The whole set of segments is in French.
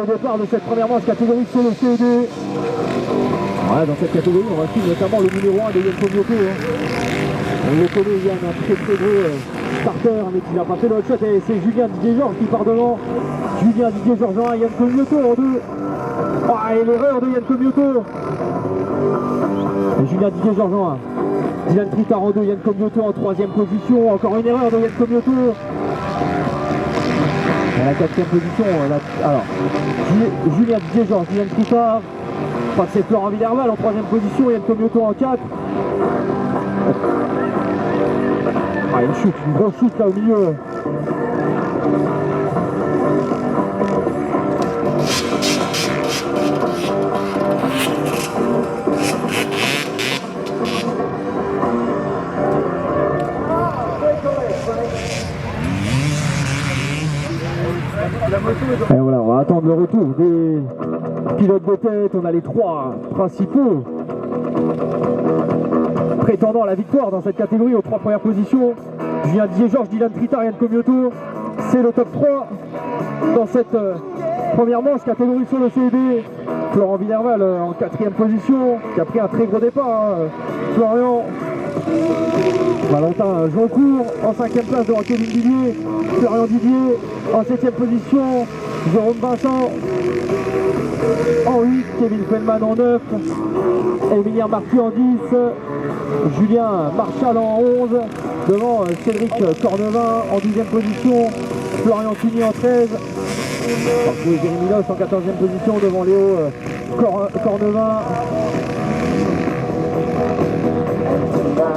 au départ de cette première manche catégorie solo CED. Ouais, dans cette catégorie, on va suivre notamment le numéro 1 de Yann Comioto. On le connaît, Yann, un très très gros starter, mais qui n'a pas fait le hot shot. Et c'est Julien Didier-Georges qui part devant. Julien Didier-Georges en 1, Yann Comioto en 2. Ah, et l'erreur de Yann Comioto. Et Julien Didier-Georges en 1. Dylan Tritard en 2, Yann Comioto en 3e position. Encore une erreur de Yann Comioto. À la 4e position, alors Julien Didier-Georges, Dylan Tritard. Je crois que c'est Florent Villerval en 3e position, Yann Comioto en 4. Ah, une chute, une grosse chute là au milieu. Et voilà, on va attendre le retour des pilotes de tête. On a les 3 principaux prétendant à la victoire dans cette catégorie aux 3 premières positions. Julien Didier-Georges, Dylan Tritard, Yann Comioto. C'est le top 3 dans cette première manche catégorie solo CED. Florent Villerval en 4e position, qui a pris un très gros départ. Florian. Valentin Joncourt en 5e place devant Kevin Didier. Florian Didier en 7e position. Jérôme Vincent en 8. Kevin Feldman en 9. Emilien Marty en 10. Julien Marchal en 11. Devant Cédric Cornevin en 12e position. Florian Cuny en 13. Jérémy Loche en 14e position devant Léo Cornevin.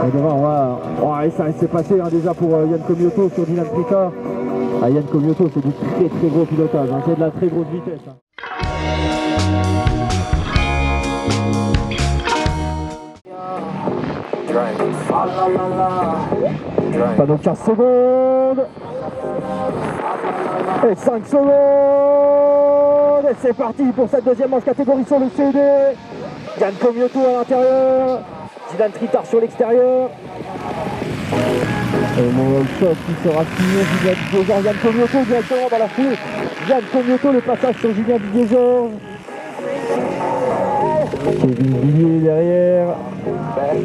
Et devant, ouais, ça s'est passé déjà pour Yann Comioto sur Dylan Tritard. Ah, Yann Comioto, c'est du très très gros pilotage, c'est de la très grosse vitesse. Pas donc 15 secondes. Et 5 secondes. Et c'est parti pour cette deuxième manche catégorie sur le CED. Yann Comioto à l'intérieur. Dylan Tritard sur l'extérieur. Et le shot qui sera signé Julien Didier-Georges. Yann Comioto directement dans la foule. Yann Comioto, le passage sur Julien Didier-Georges. Kevin Villiers derrière.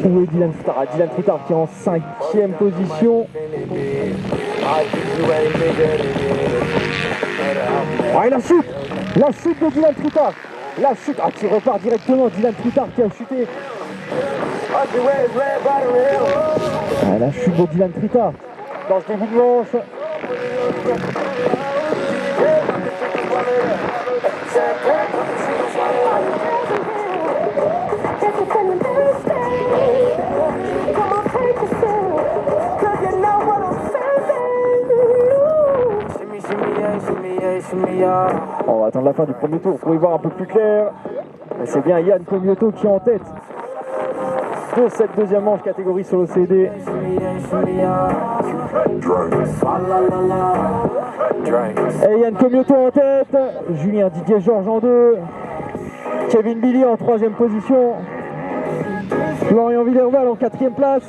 Où est Dylan Tritard? Dylan Tritard qui est en 5e position. Ah, et la chute de Dylan Tritard. La chute, qui repart directement. Dylan Tritard qui a chuté. Ah, la chute de Dylan Tritard dans ce début de manche. On va attendre la fin du premier tour pour y voir un peu plus clair. Mais c'est bien Yann Comioto qui est en tête de cette deuxième manche catégorie solo CED. Et Yann Comioto en tête, Julien Didier-Georges en 2, Kevin Billy en 3e position, Florian Villerval en 4e place.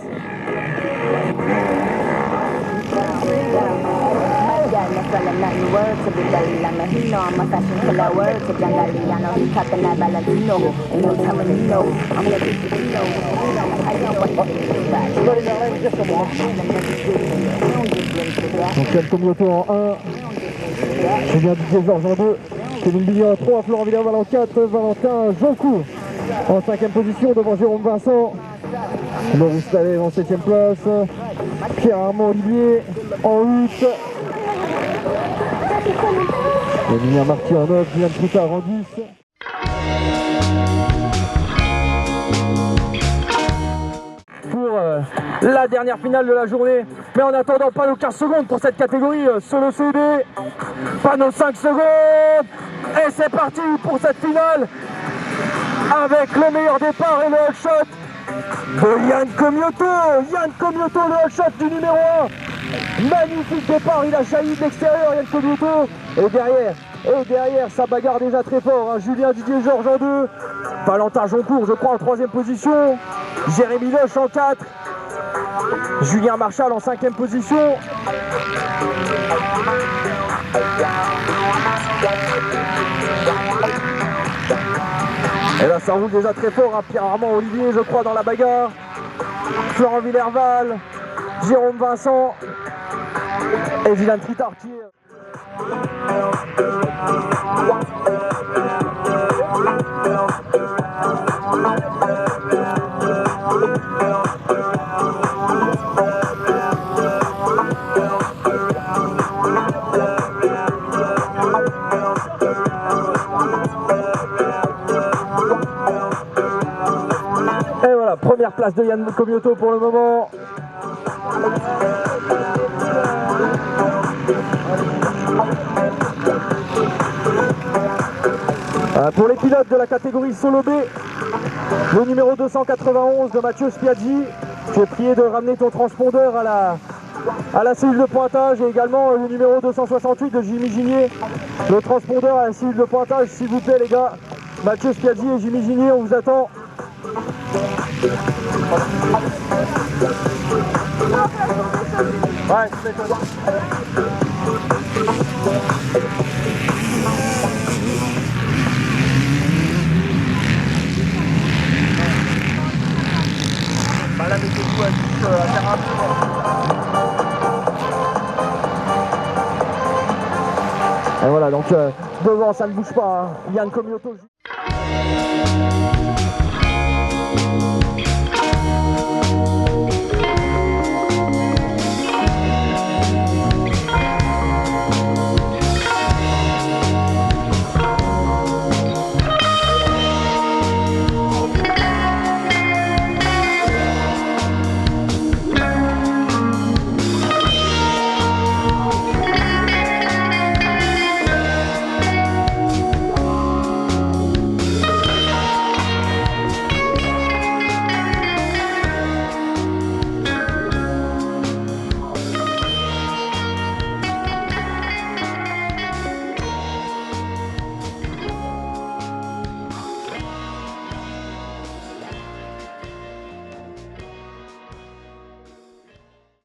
Donc Yann Comioto en 1, Julien Didier-Georges en 2, Kevin Billy en 3, Florent Villerval en 4, Valentin Joncourt en 5e position devant Jérôme Vincent, Maurice Lallet en 7e place, Pierre-Armand Olivier en 8, Emilien Marty en 9, Dylan Tritard en 10. Pour la dernière finale de la journée, mais en attendant, pas nos 15 secondes pour cette catégorie solo CED, pas nos 5 secondes, et c'est parti pour cette finale avec le meilleur départ et le hot shot de Yann Comioto. Yann Comioto, le hot shot du numéro 1. Magnifique départ, il a jailli de l'extérieur, Yann Comioto. Et derrière, ça bagarre déjà très fort. Julien Didier-Georges en 2. Valentin Joncourt, je crois, en 3e position. Jérémy Loche en 4. Julien Marchal en 5e position. ça roule déjà très fort, hein. Pierre Armand Olivier, je crois, dans la bagarre. Florent Villerval, Jérôme Vincent et Dylan Tritard qui est... Et voilà, première place de Yann Comioto pour le moment. Pour les pilotes de la catégorie solo B, le numéro 291 de Mathieu Spiaggi, tu es prié de ramener ton transpondeur à la cellule de pointage, et également le numéro 268 de Jimmy Ginier, le transpondeur à la cellule de pointage, s'il vous plaît les gars. Mathieu Spiaggi et Jimmy Ginier, on vous attend. Ouais, c'est ça. Là, mettez-vous assez rapidement. Et voilà, donc devant ça ne bouge pas, hein. Yann Comioto.